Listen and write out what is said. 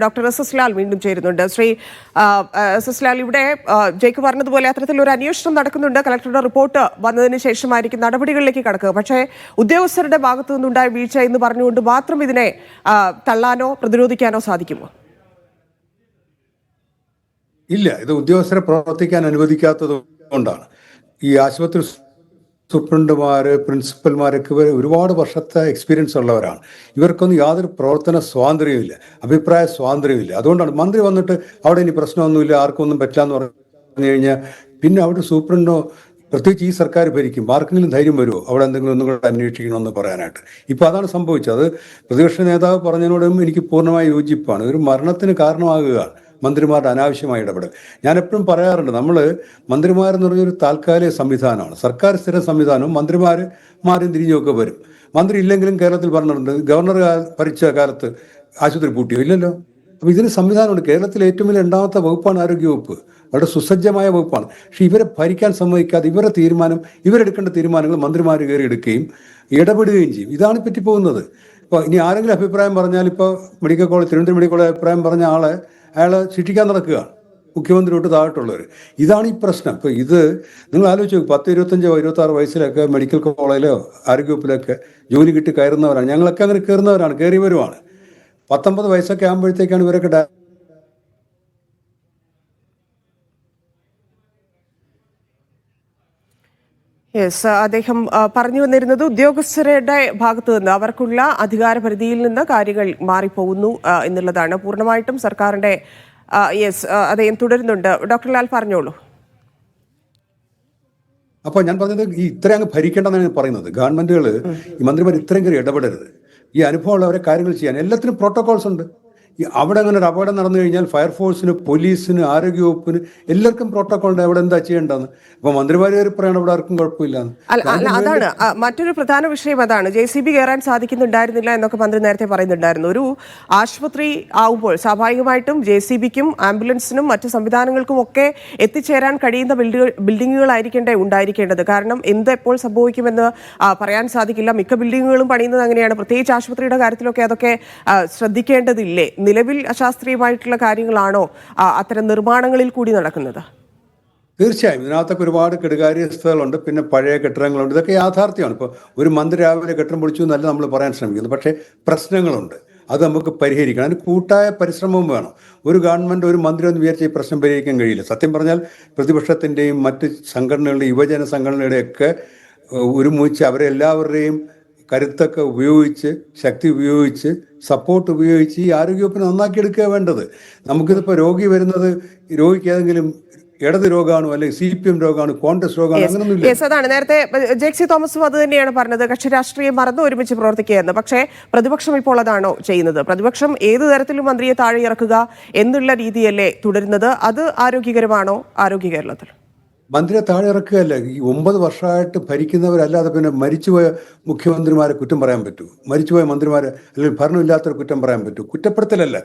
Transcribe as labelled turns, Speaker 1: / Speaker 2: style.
Speaker 1: Doctor S S Lal വീണ്ടും ചേരുന്നുണ്ട്. Shri S S Lal, ഇവിടെ ജയ്ക്ക് പറഞ്ഞതുപോലെ അത്തരത്തിലൊരു അന്വേഷണം നടക്കുന്നുണ്ട്. കളക്ടറുടെ റിപ്പോർട്ട് വന്നതിന് ശേഷമായിരിക്കും നടപടികളിലേക്ക് കടക്കുക. പക്ഷേ ഉദ്യോഗസ്ഥരുടെ ഭാഗത്തു നിന്നുണ്ടായ വീഴ്ച എന്ന് പറഞ്ഞുകൊണ്ട് മാത്രം ഇതിനെ തള്ളാനോ പ്രതിരോധിക്കാനോ സാധിക്കുമോ?
Speaker 2: ഇല്ല, ഇത് ഉദ്യോഗസ്ഥരെ പ്രവർത്തിക്കാൻ അനുവദിക്കാത്തത് കൊണ്ടാണ്. ഈ ആശുപത്രി സൂപ്രണ്ടുമാര്, പ്രിൻസിപ്പൽമാരൊക്കെ ഇവർ ഒരുപാട് വർഷത്തെ എക്സ്പീരിയൻസ് ഉള്ളവരാണ്. ഇവർക്കൊന്നും യാതൊരു പ്രവർത്തന സ്വാതന്ത്ര്യമില്ല, അഭിപ്രായ സ്വാതന്ത്ര്യമില്ല. അതുകൊണ്ടാണ് മന്ത്രി വന്നിട്ട് അവിടെ ഇനി പ്രശ്നമൊന്നുമില്ല, ആർക്കൊന്നും പറ്റില്ല എന്ന് പറഞ്ഞു കഴിഞ്ഞാൽ പിന്നെ അവിടെ സൂപ്രണ്ടോ, പ്രത്യേകിച്ച് ഈ സർക്കാർ ഭരിക്കും, ആർക്കെങ്കിലും ധൈര്യം വരുമോ അവിടെ എന്തെങ്കിലും ഒന്നും കൂടെ അന്വേഷിക്കണമെന്ന് പറയാനായിട്ട്? ഇപ്പം അതാണ് സംഭവിച്ചത്. അത് പ്രതിപക്ഷ നേതാവ് പറഞ്ഞതിനോടും എനിക്ക് പൂർണ്ണമായി യോജിപ്പാണ്. ഒരു മരണത്തിന് കാരണമാകുകയാണ് മന്ത്രിമാരുടെ അനാവശ്യമായ ഇടപെടൽ. ഞാൻ എപ്പോഴും പറയാറുണ്ട്, നമ്മൾ മന്ത്രിമാരെന്ന് പറഞ്ഞൊരു താൽക്കാലിക സംവിധാനമാണ്. സർക്കാർ സ്ഥിര സംവിധാനവും മന്ത്രിമാർ മാറിയും തിരിഞ്ഞൊക്കെ വരും. മന്ത്രി ഇല്ലെങ്കിലും കേരളത്തിൽ പറഞ്ഞിട്ടുണ്ട്, ഗവർണർ ഭരിച്ച കാലത്ത് ആശുപത്രി പൂട്ടിയോ? ഇല്ലല്ലോ. അപ്പോൾ ഇതിന് സംവിധാനമുണ്ട്. കേരളത്തിലെ ഏറ്റവും വലിയ രണ്ടാമത്തെ വകുപ്പാണ് ആരോഗ്യവകുപ്പ്. വളരെ സുസജ്ജമായ വകുപ്പാണ്. പക്ഷെ ഇവരെ ഭരിക്കാൻ സമ്മതിക്കാതെ ഇവരെടുക്കേണ്ട തീരുമാനങ്ങൾ മന്ത്രിമാർ കയറി എടുക്കുകയും ഇടപെടുകയും ചെയ്യും. ഇതാണ് പറ്റിപ്പോകുന്നത്. ഇപ്പോൾ ഇനി ആരെങ്കിലും അഭിപ്രായം പറഞ്ഞാൽ, ഇപ്പോൾ medical college, Thiruvananthapuram medical college അഭിപ്രായം പറഞ്ഞ അയാളെ ശിക്ഷിക്കാൻ നടക്കുകയാണ്, മുഖ്യമന്ത്രി തൊട്ട് താഴെട്ടുള്ളവർ. ഇതാണ് ഈ പ്രശ്നം. ഇപ്പോൾ ഇത് നിങ്ങൾ ആലോചിച്ച് നോക്കും, 10, 25, 26 വയസ്സിലൊക്കെ മെഡിക്കൽ കോളേജിലോ ആരോഗ്യവകുപ്പിലൊക്കെ ജോലി കിട്ടി കയറുന്നവരാണ്. ഞങ്ങളൊക്കെ അങ്ങനെ കയറുന്നവരാണ്, കയറിയവരുമാണ്. 19 വയസ്സൊക്കെ ആകുമ്പോഴത്തേക്കാണ് ഇവരൊക്കെ
Speaker 1: അദ്ദേഹം പറഞ്ഞു വന്നിരുന്നത് ഉദ്യോഗസ്ഥരുടെ ഭാഗത്തു നിന്ന് അവർക്കുള്ള അധികാരപരിധിയിൽ നിന്ന് കാര്യങ്ങൾ മാറിപ്പോകുന്നു എന്നുള്ളതാണ്. പൂർണ്ണമായിട്ടും സർക്കാരിന്റെ അദ്ദേഹം തുടരുന്നുണ്ട്. ഡോക്ടർ ലാൽ പറഞ്ഞോളൂ.
Speaker 2: അപ്പോൾ ഞാൻ പറഞ്ഞത്, ഈ ഇത്രയും അങ്ങ് ഭരിക്കേണ്ടെന്നാണ് പറയുന്നത്. ഗവൺമെന്റുകൾ, ഈ മന്ത്രിമാർ ഇത്രയും കയറി ഇടപെടരുത്. ഈ അനുഭവമുള്ളവരെ കാര്യങ്ങൾ ചെയ്യാൻ എല്ലാത്തിനും പ്രോട്ടോകോൾസ് ഉണ്ട്. ഈ അവിടെ അങ്ങനെ ഒരു അപകടം നടന്നു കഴിഞ്ഞാൽ ഫയർഫോഴ്സിന്, പോലീസിന്, ആരോഗ്യവകുപ്പിന് എല്ലാവർക്കും പ്രോട്ടോകോളുണ്ട് അവിടെ എന്താ ചെയ്യേണ്ടതെന്ന്. ഇപ്പൊ മന്ത്രിമാർ പറയണം ഇവിടെ ആർക്കും കുഴപ്പമില്ലാന്ന്.
Speaker 1: അതാണ് മറ്റൊരു പ്രധാന വിഷയം. അതാണ് JCB കയറാൻ സാധിക്കുന്നുണ്ടായിരുന്നില്ല എന്നൊക്കെ മന്ത്രി നേരത്തെ പറയുന്നുണ്ടായിരുന്നു. ഒരു ആശുപത്രി ആവുമ്പോൾ സ്വാഭാവികമായിട്ടും JCBക്കും ആംബുലൻസിനും മറ്റു സംവിധാനങ്ങൾക്കും ഒക്കെ എത്തിച്ചേരാൻ കഴിയുന്ന ബിൽഡിങ്ങുകളായിരിക്കണ്ടേ ഉണ്ടായിരിക്കേണ്ടത്. കാരണം എന്ത് എപ്പോൾ സംഭവിക്കുമെന്ന് പറയാൻ സാധിക്കില്ല. മിക്ക ബിൽഡിങ്ങുകളും പണിയുന്നത് അങ്ങനെയാണ്. പ്രത്യേകിച്ച് ആശുപത്രിയുടെ കാര്യത്തിലൊക്കെ അതൊക്കെ ശ്രദ്ധിക്കേണ്ടതില്ലേ? നിലവിൽ അശാസ്ത്രീയമായിട്ടുള്ള കാര്യങ്ങളാണോ അത്തരം നിർമ്മാണങ്ങളിൽ കൂടി നടക്കുന്നത്?
Speaker 2: തീർച്ചയായും ഇതിനകത്തൊക്കെ ഒരുപാട് കെടുകാര്യസ്ഥതകളുണ്ട്. പിന്നെ പഴയ കെട്ടിടങ്ങളുണ്ട്. ഇതൊക്കെ യാഥാർത്ഥ്യമാണ്. ഇപ്പോൾ ഒരു മന്ത്രി രാവിലെ കെട്ടിടം പൊളിച്ചു എന്നല്ല നമ്മൾ പറയാൻ ശ്രമിക്കുന്നത്. പക്ഷേ പ്രശ്നങ്ങളുണ്ട്, അത് നമുക്ക് പരിഹരിക്കണം. അതിന് കൂട്ടായ പരിശ്രമവും വേണം. ഒരു ഗവൺമെൻറ്, ഒരു മന്ത്രി ഒന്ന് വിചാരിച്ച ഈ പ്രശ്നം പരിഹരിക്കാൻ കഴിയില്ല. സത്യം പറഞ്ഞാൽ പ്രതിപക്ഷത്തിൻ്റെയും മറ്റ് സംഘടനകളുടെയും യുവജന സംഘടനയുടെയൊക്കെ ഒരുമിച്ച് അവരെല്ലാവരുടെയും കരുത്തൊക്കെ ഉപയോഗിച്ച്, ശക്തി ഉപയോഗിച്ച്, സപ്പോർട്ട് ഉപയോഗിച്ച് ഈ ആരോഗ്യവകുപ്പിനെ നന്നാക്കിയെടുക്കുക വേണ്ടത്. നമുക്കിതിപ്പോൾ രോഗി വരുന്നത്, രോഗിക്ക് ഏതെങ്കിലും ഇടത് രോഗമാണോ അല്ലെങ്കിൽ CPM രോഗമാണ്, കോൺഗ്രസ് രോഗമാണ്, അങ്ങനെയൊന്നുമില്ല.
Speaker 1: അതാണ് നേരത്തെ ജെക്സി തോമസും അത് തന്നെയാണ് പറഞ്ഞത്. കക്ഷി രാഷ്ട്രീയം മറന്ന് ഒരുമിച്ച് പ്രവർത്തിക്കുകയെന്ന്. പക്ഷേ പ്രതിപക്ഷം ഇപ്പോൾ അതാണോ ചെയ്യുന്നത്? പ്രതിപക്ഷം ഏത് തരത്തിലും മന്ത്രിയെ താഴെ ഇറക്കുക എന്നുള്ള രീതിയല്ലേ തുടരുന്നത്? അത് ആരോഗ്യകരമാണോ ആരോഗ്യ കേരളത്തിൽ?
Speaker 2: മന്ത്രിയെ താഴെ ഇറക്കുകയല്ല. ഈ 9 വർഷമായിട്ട് ഭരിക്കുന്നവരല്ലാതെ പിന്നെ മരിച്ചുപോയ മുഖ്യമന്ത്രിമാരെ കുറ്റം പറയാൻ പറ്റൂ? മരിച്ചുപോയ മന്ത്രിമാരെ അല്ലെങ്കിൽ ഭരണമില്ലാത്തവരെ കുറ്റം പറയാൻ പറ്റൂ? കുറ്റപ്പെടുത്തലല്ല.